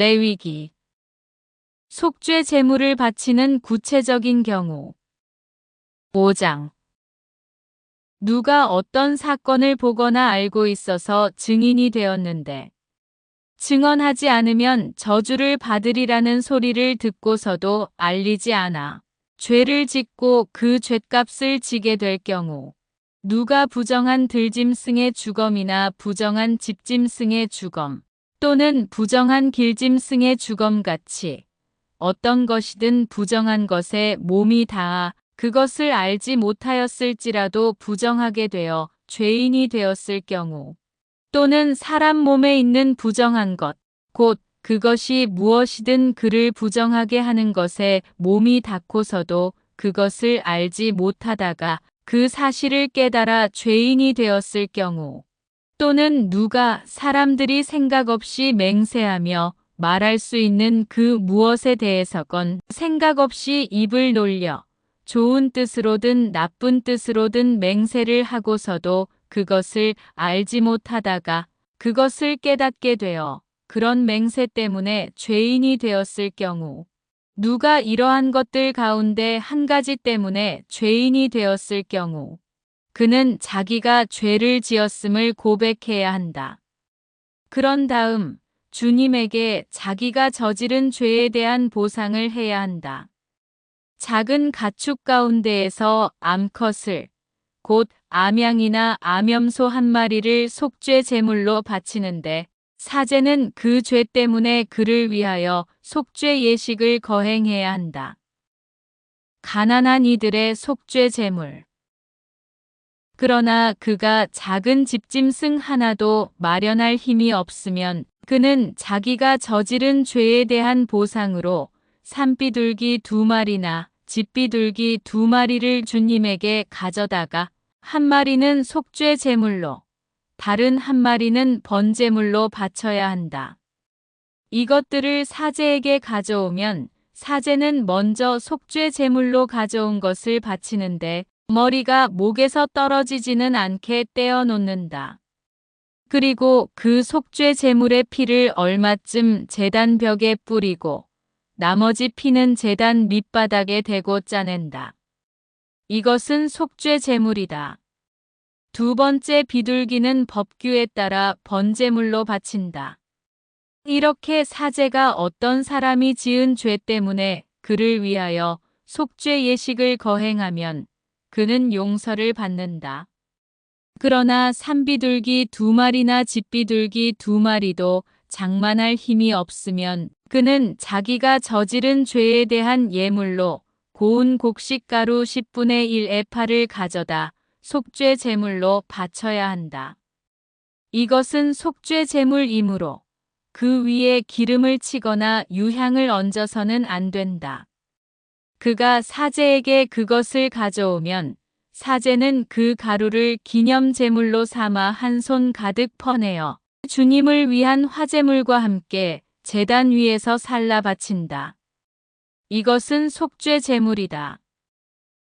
레위기. 속죄 제물을 바치는 구체적인 경우. 5장. 누가 어떤 사건을 보거나 알고 있어서 증인이 되었는데 증언하지 않으면 저주를 받으리라는 소리를 듣고서도 알리지 않아 죄를 짓고 그 죗값을 지게 될 경우, 누가 부정한 들짐승의 주검이나 부정한 집짐승의 주검 또는 부정한 길짐승의 주검같이 어떤 것이든 부정한 것에 몸이 닿아 그것을 알지 못하였을지라도 부정하게 되어 죄인이 되었을 경우, 또는 사람 몸에 있는 부정한 것, 곧 그것이 무엇이든 그를 부정하게 하는 것에 몸이 닿고서도 그것을 알지 못하다가 그 사실을 깨달아 죄인이 되었을 경우, 또는 누가 사람들이 생각 없이 맹세하며 말할 수 있는 그 무엇에 대해서건 생각 없이 입을 놀려 좋은 뜻으로든 나쁜 뜻으로든 맹세를 하고서도 그것을 알지 못하다가 그것을 깨닫게 되어 그런 맹세 때문에 죄인이 되었을 경우, 누가 이러한 것들 가운데 한 가지 때문에 죄인이 되었을 경우, 그는 자기가 죄를 지었음을 고백해야 한다. 그런 다음 주님에게 자기가 저지른 죄에 대한 보상을 해야 한다. 작은 가축 가운데에서 암컷을, 곧 암양이나 암염소 한 마리를 속죄 제물로 바치는데 사제는 그 죄 때문에 그를 위하여 속죄 예식을 거행해야 한다. 가난한 이들의 속죄 제물. 그러나 그가 작은 집짐승 하나도 마련할 힘이 없으면 그는 자기가 저지른 죄에 대한 보상으로 산비둘기 2마리나 집비둘기 2마리를 주님에게 가져다가 한 마리는 속죄 제물로, 다른 한 마리는 번제물로 바쳐야 한다. 이것들을 사제에게 가져오면 사제는 먼저 속죄 제물로 가져온 것을 바치는데 머리가 목에서 떨어지지는 않게 떼어 놓는다. 그리고 그 속죄 제물의 피를 얼마쯤 제단 벽에 뿌리고 나머지 피는 제단 밑바닥에 대고 짜낸다. 이것은 속죄 제물이다. 두 번째 비둘기는 법규에 따라 번제물로 바친다. 이렇게 사제가 어떤 사람이 지은 죄 때문에 그를 위하여 속죄 예식을 거행하면 그는 용서를 받는다. 그러나 산비둘기 2마리나 집비둘기 2마리도 장만할 힘이 없으면 그는 자기가 저지른 죄에 대한 예물로 고운 곡식가루 10분의 1 에파를 가져다 속죄 제물로 바쳐야 한다. 이것은 속죄 제물이므로 그 위에 기름을 치거나 유향을 얹어서는 안 된다. 그가 사제에게 그것을 가져오면 사제는 그 가루를 기념 제물로 삼아 한 손 가득 퍼내어 주님을 위한 화제물과 함께 제단 위에서 살라 바친다. 이것은 속죄 제물이다.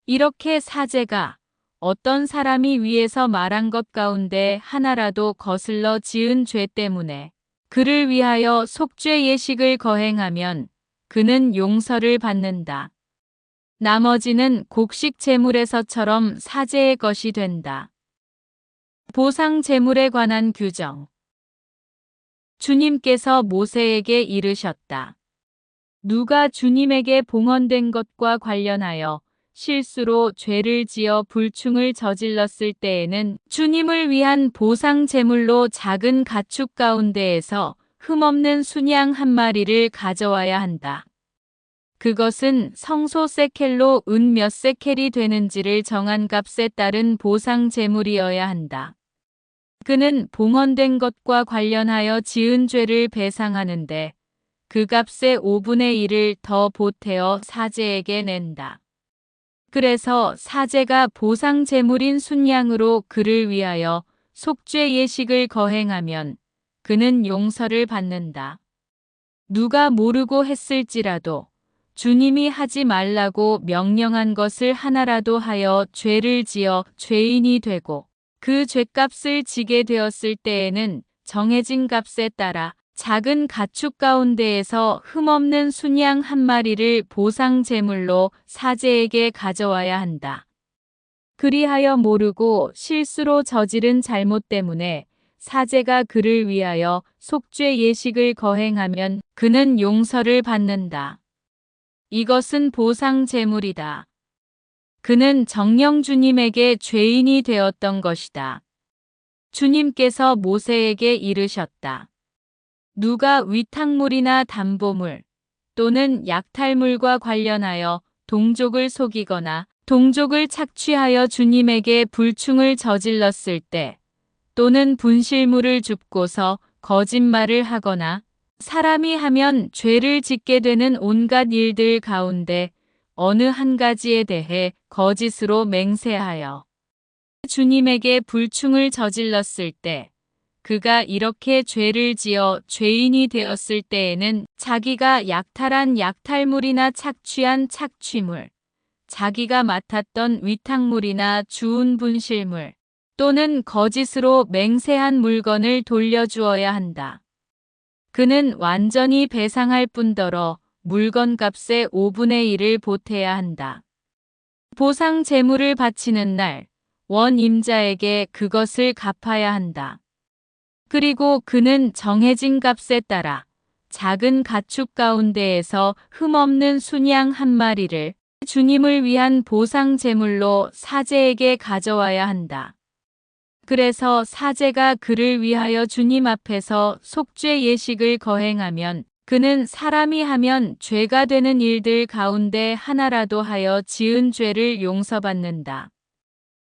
이렇게 사제가 어떤 사람이 위에서 말한 것 가운데 하나라도 거슬러 지은 죄 때문에 그를 위하여 속죄 예식을 거행하면 그는 용서를 받는다. 나머지는 곡식 제물에서처럼 사제의 것이 된다. 보상 제물에 관한 규정. 주님께서 모세에게 이르셨다. 누가 주님에게 봉헌된 것과 관련하여 실수로 죄를 지어 불충을 저질렀을 때에는 주님을 위한 보상 제물로 작은 가축 가운데에서 흠없는 순양 한 마리를 가져와야 한다. 그것은 성소 세켈로 은 몇 세켈이 되는지를 정한 값에 따른 보상 제물이어야 한다. 그는 봉헌된 것과 관련하여 지은 죄를 배상하는데 그 값의 5분의 1을 더 보태어 사제에게 낸다. 그래서 사제가 보상 제물인 순양으로 그를 위하여 속죄 예식을 거행하면 그는 용서를 받는다. 누가 모르고 했을지라도 주님이 하지 말라고 명령한 것을 하나라도 하여 죄를 지어 죄인이 되고 그 죗값을 지게 되었을 때에는 정해진 값에 따라 작은 가축 가운데에서 흠없는 순양 한 마리를 보상 제물로 사제에게 가져와야 한다. 그리하여 모르고 실수로 저지른 잘못 때문에 사제가 그를 위하여 속죄 예식을 거행하면 그는 용서를 받는다. 이것은 보상 제물이다. 그는 정령 주님에게 죄인이 되었던 것이다. 주님께서 모세에게 이르셨다. 누가 위탁물이나 담보물 또는 약탈물과 관련하여 동족을 속이거나 동족을 착취하여 주님에게 불충을 저질렀을 때 또는 분실물을 줍고서 거짓말을 하거나 사람이 하면 죄를 짓게 되는 온갖 일들 가운데 어느 한 가지에 대해 거짓으로 맹세하여 주님에게 불충을 저질렀을 때 그가 이렇게 죄를 지어 죄인이 되었을 때에는 자기가 약탈한 약탈물이나 착취한 착취물, 자기가 맡았던 위탁물이나 주운 분실물 또는 거짓으로 맹세한 물건을 돌려주어야 한다. 그는 완전히 배상할 뿐더러 물건값의 5분의 1을 보태야 한다. 보상 제물을 바치는 날 원 임자에게 그것을 갚아야 한다. 그리고 그는 정해진 값에 따라 작은 가축 가운데에서 흠없는 순양 한 마리를 주님을 위한 보상 제물로 사제에게 가져와야 한다. 그래서 사제가 그를 위하여 주님 앞에서 속죄 예식을 거행하면 그는 사람이 하면 죄가 되는 일들 가운데 하나라도 하여 지은 죄를 용서받는다.